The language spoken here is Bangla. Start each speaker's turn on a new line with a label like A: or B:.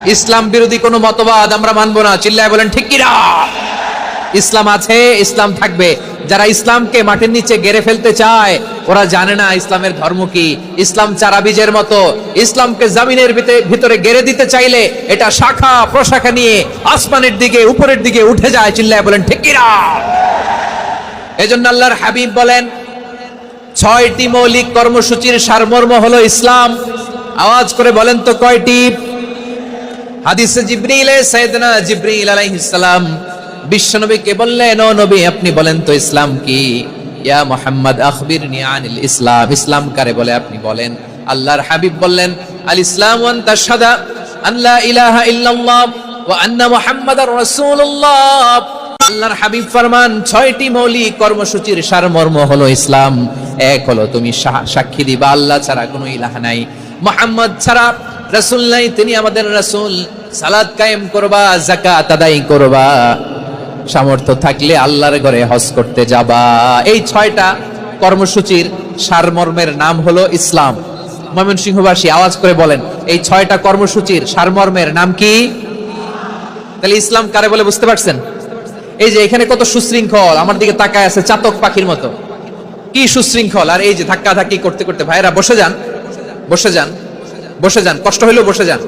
A: ইসলাম বিরোধী কোনো মতবাদ আমরা মানবো না। চিল্লায় বলেন ঠিক কিনা? ইসলাম আছে, ইসলাম থাকবে। যারা ইসলামকে মাটির নিচে গেড়ে ফেলতে চায় ওরা জানে না ইসলামের ধর্ম কি। ইসলাম চারা বীজের মতো, ইসলামকে জমিনের ভিতরে গেড়ে দিতে চাইলে এটা শাখা প্রশাখা নিয়ে আসমানের দিকে উপরের দিকে উঠে যায়। চিল্লায় বলেন ঠিক কিনা? এজন্য আল্লাহর হাবিব বলেন ৬টি মৌলিক কর্মসূচির সারমর্ম হলো ইসলাম। আওয়াজ করে বলেন তো কয়টি? হাদিসে জিবরিলে সাইয়েদনা জিবরিল আলাইহিস সালাম বিশ্বনবীকে বললেন, ও নবী আপনি বলেন তো ইসলাম কি? ইয়া মুহাম্মদ আখবিরনি আনিল ইসলাম, ইসলাম কারে বলে আপনি বলেন। আল্লাহর হাবিব বললেন, আল ইসলামু আন তাশহাদা আন লা ইলাহা ইল্লাল্লাহ ওয়া আন্না মুহাম্মাদার রাসূলুল্লাহ। আল্লাহর হাবিব ফরমান ৬টি মৌলিক কর্মসূচির সারমর্ম হলো ইসলাম। এক হলো তুমি সাক্ষী দিবা আল্লাহ ছাড়া কোনো ইলাহ নাই, মুহাম্মদ ছাড়া রাসূল নাই, তিনি আমাদের রাসূল। সালাত কায়েম করবা, যাকাত আদায় করবা, সামর্থ্য থাকলে আল্লাহর ঘরে হজ করতে যাবা। এই ৬টা কর্মসূচির সারমর্মের নাম হলো ইসলাম। ময়মনসিংহবাসী আওয়াজ করে বলেন, এই ৬টা কর্মসূচির সারমর্মের নাম কি? তাহলে ইসলাম কারে বলে বুঝতে পারছেন? এই যে এখানে কত সুশৃঙ্খল, আমার দিকে তাকায় আছে চাতক পাখির মতো, কি সুশৃঙ্খল। আর এই যে ধাক্কা ধাক্কি করতে করতে, ভাইরা বসে যান, বসে যান, বসে যান, কষ্ট হইলেও বসে যান।